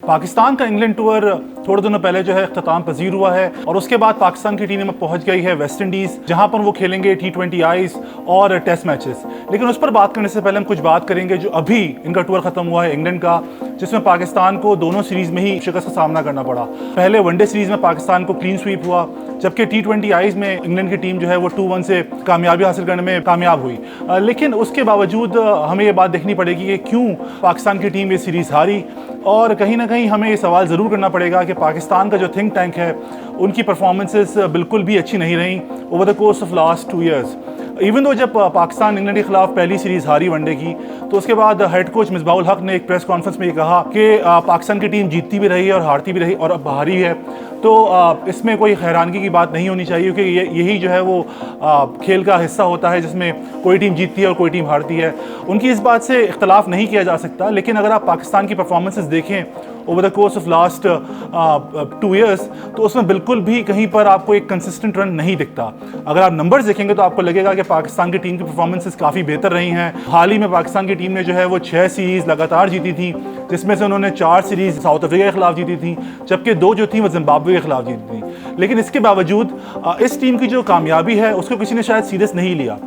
पाकिस्तान का England tour थोड़े दिनों पहले जो है इख्तिताम पजीर हुआ है और उसके बाद पाकिस्तान की टीम में पहुंच गई है वेस्ट इंडीज़, जहां पर वो खेलेंगे T20 आईज और टेस्ट मैचेस। लेकिन उस पर बात करने से पहले हम कुछ बात करेंगे जो अभी इनका टूर ख़त्म हुआ है इंग्लैंड का, जिसमें पाकिस्तान को दोनों सीरीज़ में ही शिकस्त का सामना करना पड़ा। पहले वनडे सीरीज़ में पाकिस्तान को क्लीन स्वीप हुआ, जबकि T20 आईज में इंग्लैंड की टीम जो है वो 2-1 से कामयाबी हासिल करने में कामयाब हुई। लेकिन उसके बावजूद हमें ये बात देखनी पड़ेगी कि क्यों पाकिस्तान की टीम ये सीरीज़ हारी, और कहीं ना कहीं हमें ये सवाल ज़रूर करना पड़ेगा कि पाकिस्तान का जो थिंक टैंक है उनकी परफॉर्मेंसेस बिल्कुल भी अच्छी नहीं रहीं over the course of last 2 years. Even though जब पाकिस्तान इंग्लैंड के खिलाफ पहली सीरीज़ हारी वनडे की, तो उसके बाद हेड कोच मिसबाहुल हक ने एक प्रेस कॉन्फ्रेंस में ये कहा कि पाकिस्तान की टीम जीतती भी रही है और हारती भी रही और अब हारी है, तो इसमें कोई हैरानगी की बात नहीं होनी चाहिए, क्योंकि यही जो है वो खेल का हिस्सा होता है जिसमें कोई टीम जीतती है और कोई टीम हारती है। उनकी इस बात से इख्तलाफ नहीं किया जा सकता, लेकिन अगर आप पाकिस्तान की परफॉर्मेंसेस देखें over the course of last 2 years, तो उसमें बिल्कुल भी कहीं पर आपको एक कंसिस्टेंट रन नहीं दिखता। अगर आप नंबर्स देखेंगे तो आपको लगेगा कि पाकिस्तान की टीम की परफॉर्मेंसेस काफ़ी बेहतर रही हैं। हाल ही में पाकिस्तान की टीम ने जो है वो 6 सीरीज़ लगातार जीती थी, जिसमें से उन्होंने 4 सीरीज़ साउथ अफ्रीका के खिलाफ जीती थी, जबकि 2 जो थी वो जिम्बाब्वे के खिलाफ जीती थी। लेकिन इसके बावजूद इस टीम की जो कामयाबी है उसको किसी ने शायद सीरियस नहीं लिया।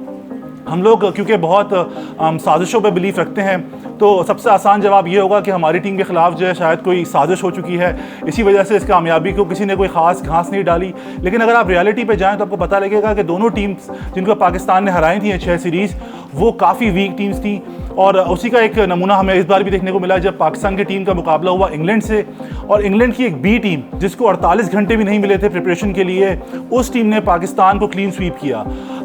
हम लोग क्योंकि बहुत साजिशों पे बिलीफ रखते हैं, तो सबसे आसान जवाब ये होगा कि हमारी टीम के खिलाफ जो है शायद कोई साजिश हो चुकी है, इसी वजह से इस कामयाबी को किसी ने कोई ख़ास घास नहीं डाली। लेकिन अगर आप रियलिटी पे जाएं तो आपको पता लगेगा कि दोनों टीम्स जिनको पाकिस्तान ने हराई थी 6 सीरीज़, वो काफ़ी वीक टीम्स थी। और उसी का एक नमूना हमें इस बार भी देखने को मिला जब पाकिस्तान की टीम का मुकाबला हुआ इंग्लैंड से, और इंग्लैंड की एक बी टीम जिसको 48 घंटे भी नहीं मिले थे प्रिपरेशन के लिए, उस टीम ने पाकिस्तान को क्लीन स्वीप किया।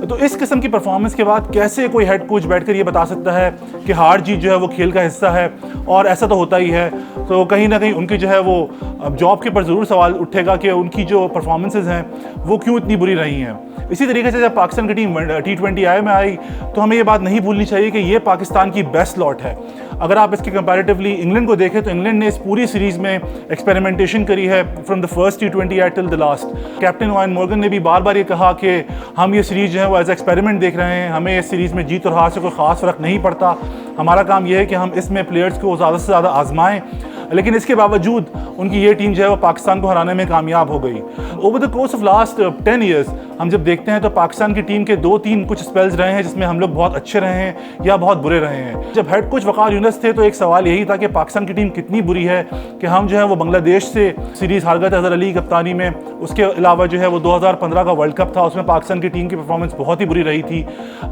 तो इस किस्म की परफॉर्मेंस के बाद कैसे कोई हेड कोच बैठकर ये बता सकता है कि हार जीत जो है वो खेल का हिस्सा है, और ऐसा तो होता ही है। तो कहीं ना कहीं उनकी जो है वो जॉब के ऊपर ज़रूर सवाल उठेगा कि उनकी जो परफॉर्मेंसेज हैं वो क्यों इतनी बुरी रही हैं। इसी तरीके से जब पाकिस्तान की टीम T20 आई में आई, तो हमें ये बात नहीं भूलनी चाहिए कि ये पाकिस्तान की बेस्ट लॉट है। अगर आप इसके कंपैरेटिवली इंग्लैंड को देखें तो इंग्लैंड ने इस पूरी सीरीज़ में एक्सपेरिमेंटेशन करी है from the first T20 I till the last. Captain wine Morgan ने भी बार बार ये कहा कि हम ये सीरीज़ जो है वो एज एक्सपेरिमेंट देख रहे हैं, हमें इस सीरीज़ में जीत और हार से कोई ख़ास फ़र्क नहीं पड़ता, हमारा काम यह है कि हम इसमें प्लेयर्स को ज़्यादा से ज़्यादा आजमाएँ। लेकिन इसके बावजूद उनकी ये टीम जो है वो पाकिस्तान को हराने में कामयाब हो गई। Over the course of last 10 years हम जब देखते हैं तो पाकिस्तान की टीम के 2-3 कुछ स्पेल्स रहे हैं जिसमें हम लोग बहुत अच्छे रहे हैं या बहुत बुरे रहे हैं। जब हेड कोच वक़ार यूनुस थे तो एक सवाल यही था कि पाकिस्तान की टीम कितनी बुरी है कि हम जो है वो बांग्लादेश से सीरीज़ हार गए थे अज़हर अली की कप्तानी में। उसके अलावा जो है वो 2015 का वर्ल्ड कप था, उसमें पाकिस्तान की टीम की परफॉर्मेंस बहुत ही बुरी रही थी।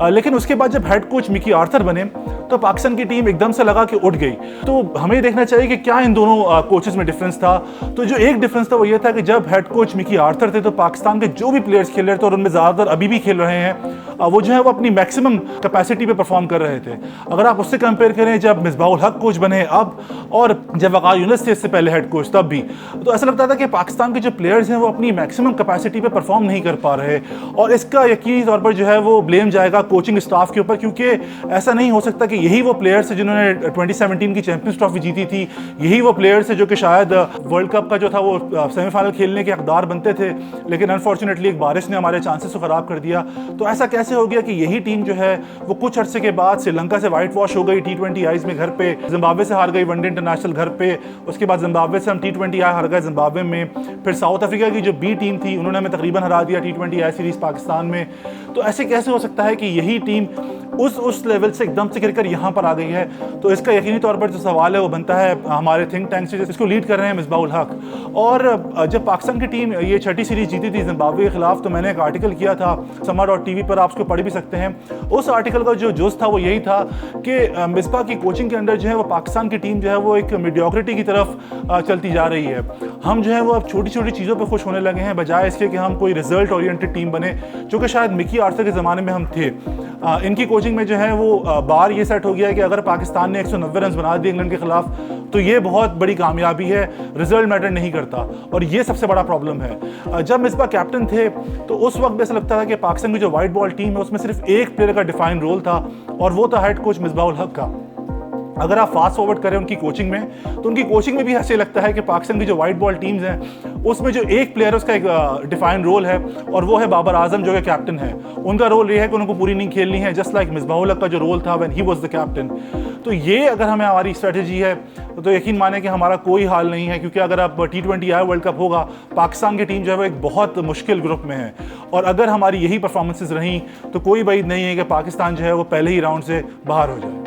लेकिन उसके बाद जब हेड कोच मिकी आर्थर बने तो पाकिस्तान की टीम एकदम से लगा कि उठ गई। तो हमें देखना चाहिए कि क्या इन दोनों कोचेस में डिफरेंस था। तो जो एक डिफरेंस था वो ये था कि जब हेड कोच मिकी आर्थर थे तो पाकिस्तान के जो भी प्लेयर्स खेल रहे थे और उनमें ज़्यादातर अभी भी खेल रहे हैं, वो जो है वो अपनी मैक्सिमम कैपेसिटी पे परफॉर्म कर रहे थे। अगर आप उससे कंपेयर करें जब मिसबाहुल हक कोच बने अब, और जब वक़ार यूनुस थे इससे पहले हेड कोच तब भी, तो ऐसा लगता था कि पाकिस्तान के जो प्लेयर्स हैं वो अपनी मैक्सिमम कैपेसिटी पे परफॉर्म नहीं कर पा रहे। और इसका यकीनी तौर पर जो है वो ब्लेम जाएगा कोचिंग स्टाफ के ऊपर, क्योंकि ऐसा नहीं हो सकता कि यही वो प्लेयर्स हैं जिन्होंने 2017 की चैंपियंस ट्रॉफी जीती थी, यही वो प्लेयर्स हैं जो कि शायद वर्ल्ड कप का जो था वो सेमीफाइनल खेलने के हकदार बनते थे, लेकिन अनफॉर्चुनेटली एक बारिश ने हमारे चांसेस को ख़राब कर दिया। तो ऐसा कैसे हो गया कि यही टीम जो है वो कुछ अरसे के बाद श्रीलंका से वाइट वॉश हो गई T20 आईज में घर पे, जिम्बाब्वे से हार गई वनडे इंटरनेशनल घर पे, उसके बाद जिम्बाब्वे से हम T20 आई हार गए जिम्बाब्वे में, फिर साउथ अफ्रीका की जो बी टीम थी उन्होंने हमें तकरीबन हरा दिया T20 आई सीरीज़ पाकिस्तान में। तो ऐसे कैसे हो सकता है कि यही टीम उस लेवल से एकदम से गिरकर यहाँ पर आ गई है। तो इसका यकीनी तौर पर जो सवाल है वो बनता है हमारे थिंक टैंक से, जिसको लीड कर रहे हैं मिसबाहुल हक। और जब पाकिस्तान की टीम ये 6ठी सीरीज़ जीती थी जिम्बाब्वे के खिलाफ, तो मैंने एक आर्टिकल किया था Sama.tv पर, आप उसको पढ़ भी सकते हैं। उस आर्टिकल का जो जुज़ था वो यही था कि मिसबा की कोचिंग के अंदर जो है वो पाकिस्तान की टीम जो है वो एक मीडियोक्रिटी की तरफ चलती जा रही है। हम जो है वो अब छोटी छोटी चीज़ों पर खुश होने लगे हैं, बजाय इसके कि हम कोई रिजल्ट ओरिएंटेड टीम बने, जो कि शायद मिकी आर्थर के ज़माने में हम थे। इनकी कोचिंग में जो है वो बार ये सेट हो गया है कि अगर पाकिस्तान ने 190 रन बना दिए इंग्लैंड के खिलाफ तो ये बहुत बड़ी कामयाबी है, रिजल्ट मैटर नहीं करता, और ये सबसे बड़ा प्रॉब्लम है। जब मिसबा कैप्टन थे तो उस वक्त ऐसा लगता था कि पाकिस्तान की जो वाइट बॉल टीम है उसमें सिर्फ एक प्लेयर का डिफाइंड रोल था, और वो था हेड कोच मिसबाहुल हक का। अगर आप फास्ट फॉरवर्ड करें उनकी कोचिंग में, तो उनकी कोचिंग में भी ऐसे लगता है कि पाकिस्तान की जो वाइट बॉल टीम्स हैं उसमें जो एक प्लेयर है उसका एक डिफाइंड रोल है, और वो है बाबर आजम जो कि कैप्टन है। उनका रोल ये है कि उनको पूरी इनिंग खेलनी है, जस्ट लाइक मिसबाहुल हक का जो रोल था when he was the captain. तो ये अगर हमें हमारी स्ट्रेटजी है तो यकीन माने कि हमारा कोई हाल नहीं है, क्योंकि अगर अब T20 वर्ल्ड कप होगा, पाकिस्तान की टीम जो है वो एक बहुत मुश्किल ग्रुप में है, और अगर हमारी यही परफॉर्मेंसेज रहीं तो कोई बात नहीं है कि पाकिस्तान जो है वो पहले ही राउंड से बाहर हो जाए।